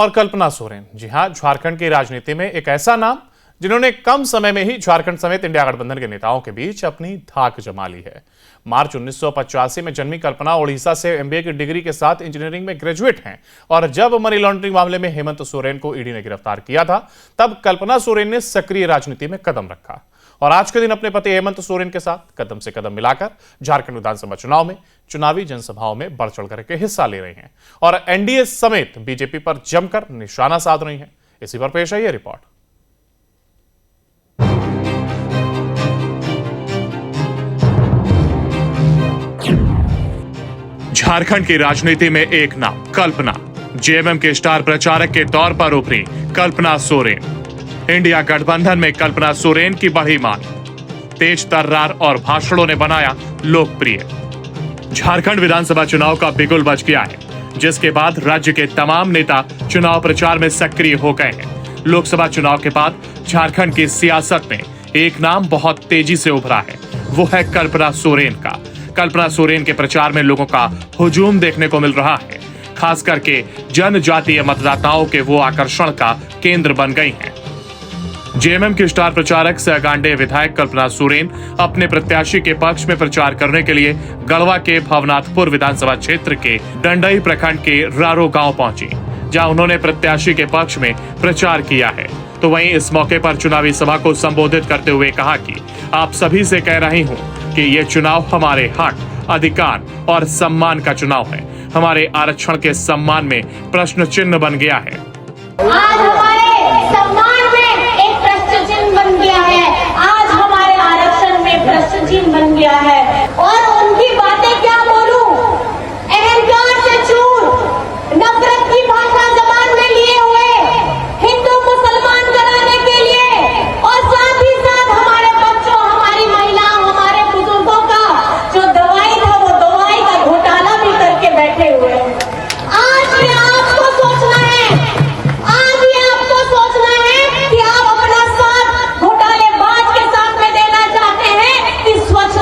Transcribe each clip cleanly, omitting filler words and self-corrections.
और कल्पना सोरेन। जी हां, झारखंड की राजनीति में एक ऐसा नाम जिन्होंने कम समय में ही झारखंड समेत इंडिया गठबंधन के नेताओं के बीच अपनी धाक जमा ली है। मार्च 1985 में जन्मी कल्पना ओडिशा से एमबीए की डिग्री के साथ इंजीनियरिंग में ग्रेजुएट हैं और जब मनी लॉन्ड्रिंग मामले में हेमंत सोरेन को ईडी ने गिरफ्तार किया था, तब कल्पना सोरेन ने सक्रिय राजनीति में कदम रखा और आज के दिन अपने पति हेमंत सोरेन के साथ कदम से कदम मिलाकर झारखंड विधानसभा चुनाव में चुनावी जनसभाओं में बढ़ चढ़ करके हिस्सा ले रहे हैं और एनडीए समेत बीजेपी पर जमकर निशाना साध रही हैं। इसी पर पेश है ये रिपोर्ट। झारखंड की राजनीति में एक नाम कल्पना। जेएमएम के स्टार प्रचारक के तौर पर उभरी कल्पना सोरेन। इंडिया गठबंधन में कल्पना सोरेन की बढ़ी मांग, तेज तर्रार और भाषणों ने बनाया लोकप्रिय। झारखंड विधानसभा चुनाव का बिगुल बज गया है, जिसके बाद राज्य के तमाम नेता चुनाव प्रचार में सक्रिय हो गए हैं। लोकसभा चुनाव के बाद झारखंड की सियासत में एक नाम बहुत तेजी से उभरा है, वो है कल्पना सोरेन का। कल्पना सोरेन के प्रचार में लोगों का हुजूम देखने को मिल रहा है, खास करके जनजातीय मतदाताओं के वो आकर्षण का केंद्र बन गई हैं। जेएमएम के स्टार प्रचारक सह गांडेय विधायक कल्पना सोरेन अपने प्रत्याशी के पक्ष में प्रचार करने के लिए गढ़वा के भवनाथपुर विधानसभा क्षेत्र के डंडई प्रखंड के रारो गांव पहुंची, जहां उन्होंने प्रत्याशी के पक्ष में प्रचार किया है। तो वहीं इस मौके पर चुनावी सभा को संबोधित करते हुए कहा कि आप सभी से कह रही हूं कि ये चुनाव हमारे हक, अधिकार और सम्मान का चुनाव है। हमारे आरक्षण के सम्मान में प्रश्न चिन्ह बन गया है। आज हमारे सम्मान में एक प्रश्न चिन्ह बन गया है, आज हमारे आरक्षण में प्रश्न चिन्ह बन गया है। और उनकी बातें क्या बोलूं, अहंकार से चूर, नफरत की भाषा जबान में लिए हुए, हिंदू मुसलमान कराने के लिए और साथ ही साथ हमारे बच्चों, हमारी महिलाओं, हमारे बुजुर्गों का जो दवाई था वो दवाई का घोटाला भी करके बैठे हुए हैं। आज ये आपको सोचना है, आज ये आपको सोचना है कि आप अपना साथ घोटालेबाज के साथ में देना चाहते हैं कि स्वच्छ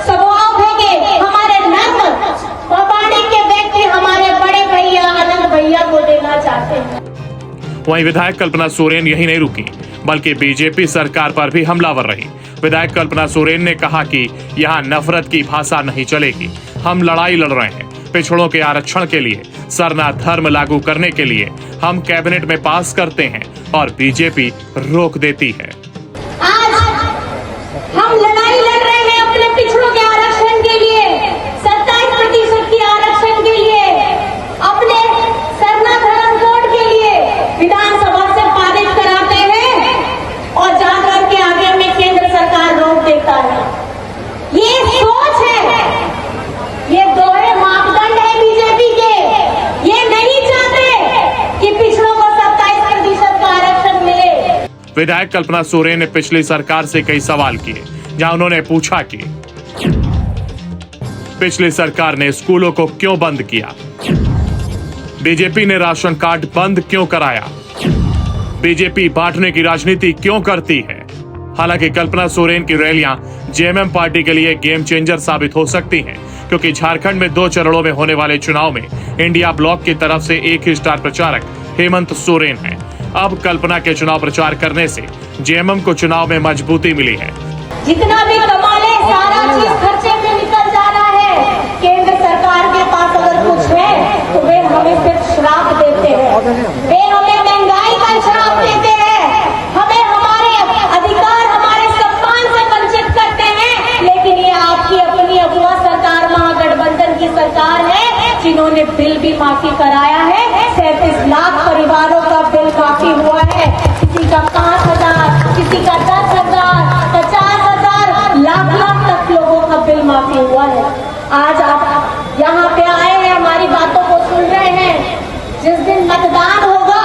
स्वभाव है कि हमारे नर्म वाणी के व्यक्ति हमारे बड़े भैया आनंद भैया को देना चाहते हैं। वहीं विधायक कल्पना सोरेन यही नहीं रुकी, बल्कि बीजेपी सरकार पर भी हमलावर रही। विधायक कल्पना सोरेन ने कहा कि यहाँ नफरत की भाषा नहीं चलेगी, हम लड़ाई लड़ रहे हैं पिछड़ों के आरक्षण के लिए, सरना धर्म लागू करने के लिए। हम कैबिनेट में पास करते हैं और बीजेपी रोक देती है। आज हम लड़ाई लड़ रहे हैं अपने पिछड़ों के आरक्षण के लिए, 27% के आरक्षण के लिए, अपने सरना धर्म कोड के लिए। विधानसभा से पारित कराते हैं और जाकर के आगे में केंद्र सरकार रोक देता है। ये सोच है, ये दोहरे मापदंड है बीजेपी के। ये नहीं चाहते कि पिछड़ों को 27% का आरक्षण मिले। विधायक कल्पना सोरेन ने पिछली सरकार से कई सवाल किए, जहां उन्होंने पूछा कि पिछली सरकार ने स्कूलों को क्यों बंद किया, बीजेपी ने राशन कार्ड बंद क्यों कराया, बीजेपी बांटने की राजनीति क्यों करती है। हालांकि कल्पना सोरेन की रैलियां जेएमएम पार्टी के लिए गेम चेंजर साबित हो सकती हैं, क्योंकि झारखंड में 2 चरणों में होने वाले चुनाव में इंडिया ब्लॉक की तरफ से एक ही स्टार प्रचारक हेमंत सोरेन है। अब कल्पना के चुनाव प्रचार करने से जेएमएम को चुनाव में मजबूती मिली है। जितना भी कमा ले सारा चीज खर्चे में निकल जा रहा है। केंद्र सरकार के पास अगर कुछ है तो वे हमें सिर्फ श्राप देते हैं, वे हमें महंगाई का श्राप देते हैं, हमें हमारे अधिकार, हमारे सम्मान से वंचित करते हैं। लेकिन ये आपकी अपनी अगुआ सरकार, महागठबंधन की सरकार है, जिन्होंने बिल भी माफी कराया है। 37 लाख परिवारों का बिल माफी हुआ है, किसी का 5,000, किसी का 10,000, 50,000, लाख तक लोगों का बिल माफी हुआ है। आज आप यहाँ पे आए हैं, हमारी बातों को सुन रहे हैं। जिस दिन मतदान होगा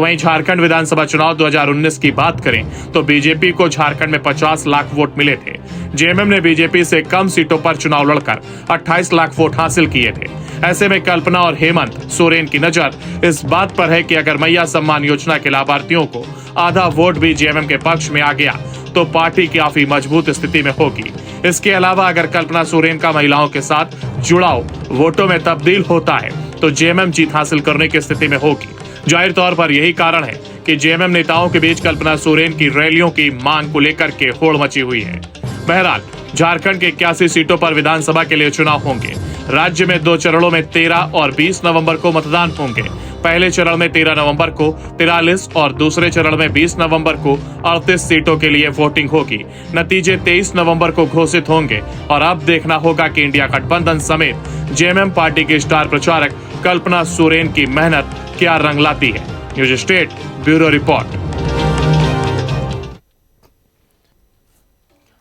वहीं झारखंड विधानसभा चुनाव 2019 की बात करें तो बीजेपी को झारखंड में 50 लाख वोट मिले थे। जेएमएम ने बीजेपी से कम सीटों पर चुनाव लड़कर 28 लाख वोट हासिल किए थे। ऐसे में कल्पना और हेमंत सोरेन की नजर इस बात पर है कि अगर मैया सम्मान योजना के लाभार्थियों को आधा वोट भी जेएमएम के पक्ष में आ गया तो पार्टी काफी मजबूत स्थिति में होगी। इसके अलावा अगर कल्पना सोरेन का महिलाओं के साथ जुड़ाव वोटों में तब्दील होता है तो जेएमएम जीत हासिल करने की स्थिति में होगी। जाहिर तौर पर यही कारण है कि जेएमएम नेताओं के बीच कल्पना सोरेन की रैलियों की मांग को लेकर के होड़ मची हुई है। बहरहाल झारखंड के 81 सीटों पर विधानसभा के लिए चुनाव होंगे। राज्य में 2 चरणों में 13 और 20 नवंबर को मतदान होंगे। पहले चरण में 13 नवंबर को 43 और दूसरे चरण में 20 नवंबर को 38 सीटों के लिए वोटिंग होगी। नतीजे 23 नवंबर को घोषित होंगे और अब देखना होगा कि इंडिया गठबंधन समेत जेएमएम पार्टी की स्टार प्रचारक कल्पना सोरेन की मेहनत क्या रंग लाती है। News state bureau report.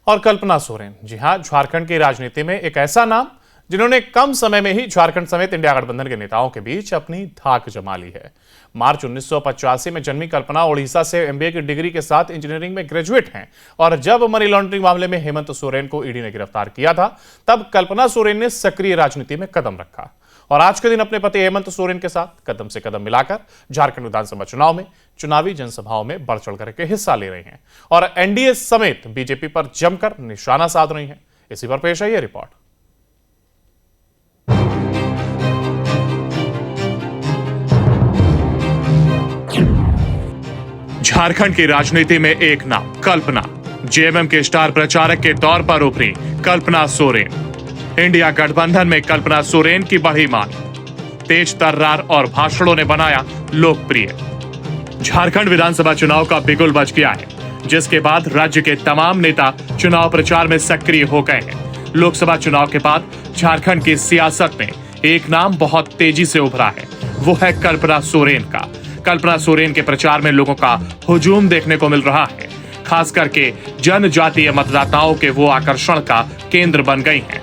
और कल्पना सोरेन, जी हां, झारखंड की राजनीति में एक ऐसा नाम जिन्होंने कम समय में ही झारखंड समेत इंडिया गठबंधन के नेताओं के बीच अपनी धाक जमा ली है। मार्च 1985 में जन्मी कल्पना ओडिशा से एमबीए की डिग्री के साथ इंजीनियरिंग में ग्रेजुएट हैं और जब मनी लॉन्ड्रिंग मामले में हेमंत सोरेन को ईडी ने गिरफ्तार किया था तब कल्पना सोरेन ने सक्रिय राजनीति में कदम रखा और आज के दिन अपने पति हेमंत सोरेन के साथ कदम से कदम मिलाकर झारखंड विधानसभा चुनाव में चुनावी जनसभाओं में बढ़ चढ़ करके हिस्सा ले रही हैं और एनडीए समेत बीजेपी पर जमकर निशाना साध रही हैं। इसी पर पेश है ये रिपोर्ट। झारखंड की राजनीति में एक नाम कल्पना, जेएमएम के स्टार प्रचारक के तौर पर उभरी कल्पना सोरेन। इंडिया गठबंधन में कल्पना सोरेन की बढ़ी मांग, तेज तर्रार और भाषणों ने बनाया लोकप्रिय। झारखंड विधानसभा चुनाव का बिगुल बज गया है, जिसके बाद राज्य के तमाम नेता चुनाव प्रचार में सक्रिय हो गए हैं। लोकसभा चुनाव के बाद झारखंड की सियासत में एक नाम बहुत तेजी से उभरा है, वो है कल्पना सोरेन का। कल्पना सोरेन के प्रचार में लोगों का हुजूम देखने को मिल रहा है, खास करके जनजातीय मतदाताओं के वो आकर्षण का केंद्र बन गई हैं।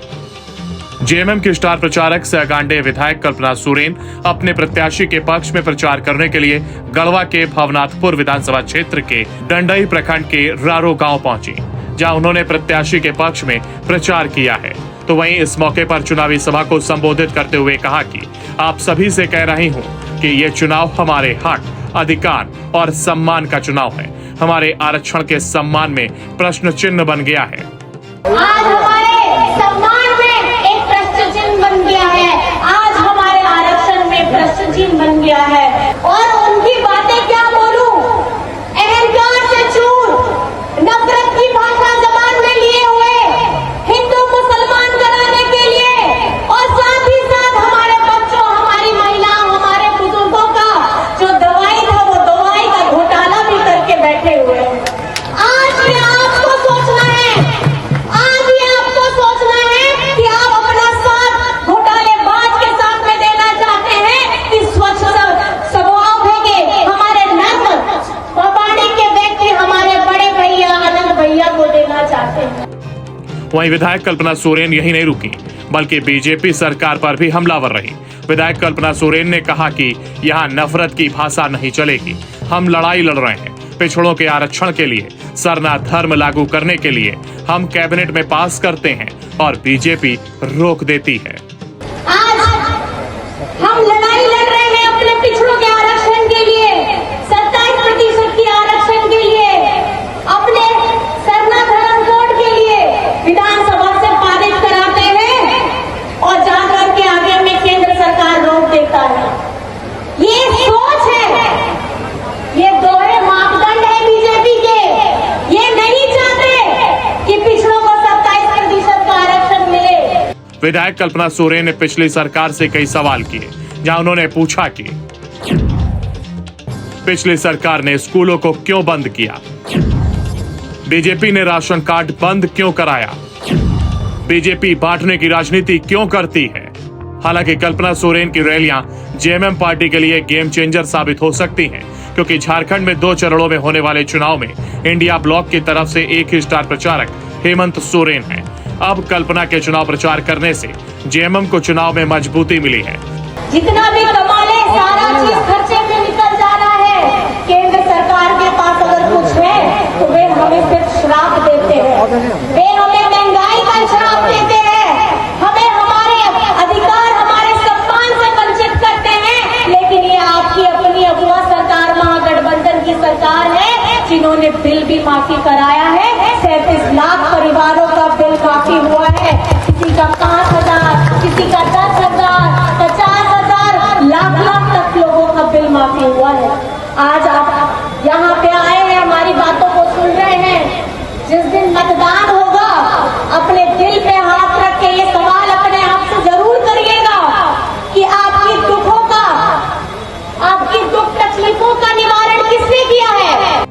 जेएमएम की स्टार प्रचारक सह गांडेय विधायक कल्पना सोरेन अपने प्रत्याशी के पक्ष में प्रचार करने के लिए गढ़वा के भवनाथपुर विधानसभा क्षेत्र के डंडई प्रखंड के रारो गांव पहुंची, जहां उन्होंने प्रत्याशी के पक्ष में प्रचार किया है। तो वहीं इस मौके पर चुनावी सभा को संबोधित करते हुए कहा कि आप सभी से कह रही हूं कि ये चुनाव हमारे हक, अधिकार और सम्मान का चुनाव है। हमारे आरक्षण के सम्मान में प्रश्न चिन्ह बन गया है। आज हमारे सम्मान में एक प्रश्न चिन्ह बन गया है। आज हमारे आरक्षण में प्रश्न चिन्ह बन गया है और उनकी बातें क्या बोलूं, अहंकार से चूर, नफरत की भाषा जबान में लिए हुए, हिंदू मुसलमान कराने के लिए और साथ ही साथ हमारे बच्चों, हमारी महिलाओं, हमारे बुजुर्गों का जो दवाई था वो दवाई का घोटाला भी करके बैठे हुए हैं। आज भी आपको सोचना है, आज भी आपको सोचना है कि आप अपना साथ घोटालेबाज के साथ में देना चाहते हैं कि स्वच्छ स्वभाव है हमारे नर्म वाणी के व्यक्ति हमारे बड़े भैया आनंद भैया को देना चाहते हैं। वहीं विधायक कल्पना सोरेन यही नहीं रुकी, बल्कि बीजेपी सरकार पर भी हमलावर रही। विधायक कल्पना सोरेन ने कहा कि यहाँ नफरत की भाषा नहीं चलेगी, हम लड़ाई लड़ रहे हैं पिछड़ों के आरक्षण के लिए, सरना धर्म लागू करने के लिए। हम कैबिनेट में पास करते हैं और बीजेपी रोक देती है। आज हम लड़ाई लड़ रहे हैं अपने पिछड़ों के आरक्षण के लिए, 27% के आरक्षण के लिए, अपने सरना धर्म कोड के लिए विधानसभा से पारित कराते हैं और जाकर के आगे में केंद्र सरकार रोक देता है। ये सोच है, ये दोहरे मापदंड है बीजेपी के। ये नहीं चाहते कि पिछड़ों को 27% का आरक्षण मिले। विधायक कल्पना सोरेन ने पिछली सरकार से कई सवाल किए, जहां उन्होंने पूछा कि पिछली सरकार ने स्कूलों को क्यों बंद किया, बीजेपी ने राशन कार्ड बंद क्यों कराया, बीजेपी बांटने की राजनीति क्यों करती है। हालांकि कल्पना सोरेन की रैलियां जेएमएम पार्टी के लिए गेम चेंजर साबित हो सकती हैं, क्योंकि झारखंड में 2 चरणों में होने वाले चुनाव में इंडिया ब्लॉक की तरफ से एक ही स्टार प्रचारक हेमंत सोरेन है। अब कल्पना के चुनाव प्रचार करने से जेएमएम को चुनाव में मजबूती मिली है। जितना भी कमा ले सारा चीज खर्चे में निकल जा रहा है। केंद्र सरकार के पास अगर कुछ है तो वे हमें सिर्फ श्राप देते हैं, वे हमें महंगाई का श्राप देते हैं, हमें हमारे अधिकार हमारे सम्मान से वंचित करते हैं। लेकिन ये आपकी अपनी अगुआ सरकार महागठबंधन की सरकार है जिन्होंने बिल भी माफी कराया है। 37 लाख परिवारों का बिल माफी हुआ है, किसी का 5,000, किसी का 10,000, 50,000, लाख तक लोगों का बिल माफी हुआ है। आज आप यहाँ पे आए हैं, हमारी बातों को सुन रहे हैं। जिस दिन मतदान होगा अपने दिल पे हाथ रख के ये सवाल अपने आप से जरूर करिएगा कि आपकी दुखों का, आपकी दुख तकलीफों का निवारण किसने किया है।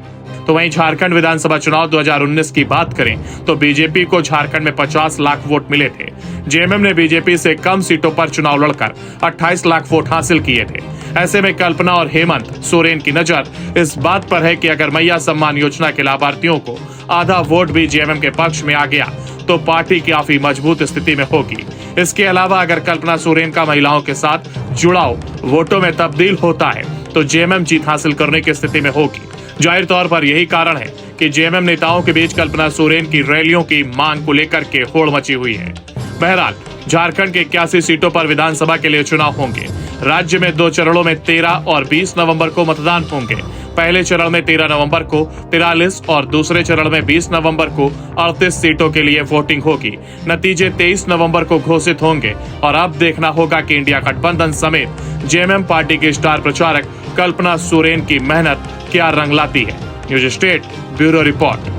तो वहीं झारखंड विधानसभा चुनाव 2019 की बात करें तो बीजेपी को झारखंड में 50 लाख वोट मिले थे। जेएमएम ने बीजेपी से कम सीटों पर चुनाव लड़कर 28 लाख वोट हासिल किए थे। ऐसे में कल्पना और हेमंत सोरेन की नजर इस बात पर है कि अगर मैया सम्मान योजना के लाभार्थियों को आधा वोट भी जेएमएम के पक्ष में आ गया तो पार्टी काफी मजबूत स्थिति में होगी। इसके अलावा अगर कल्पना सोरेन का महिलाओं के साथ जुड़ाव वोटों में तब्दील होता है तो जेएमएम जीत हासिल करने की स्थिति में होगी। जाहिर तौर पर यही कारण है कि जेएमएम नेताओं के बीच कल्पना सोरेन की रैलियों की मांग को लेकर के होड़ मची हुई है। बहरहाल झारखंड के 81 सीटों पर विधानसभा के लिए चुनाव होंगे। राज्य में 2 चरणों में 13 और 20 नवंबर को मतदान होंगे। पहले चरण में 13 नवंबर को 43 और दूसरे चरण में 20 नवंबर को 38 सीटों के लिए वोटिंग होगी। नतीजे 23 नवंबर को घोषित होंगे और अब देखना होगा कि इंडिया गठबंधन समेत जेएमएम पार्टी की स्टार प्रचारक कल्पना सोरेन की मेहनत क्या रंग लाती है। News state bureau report.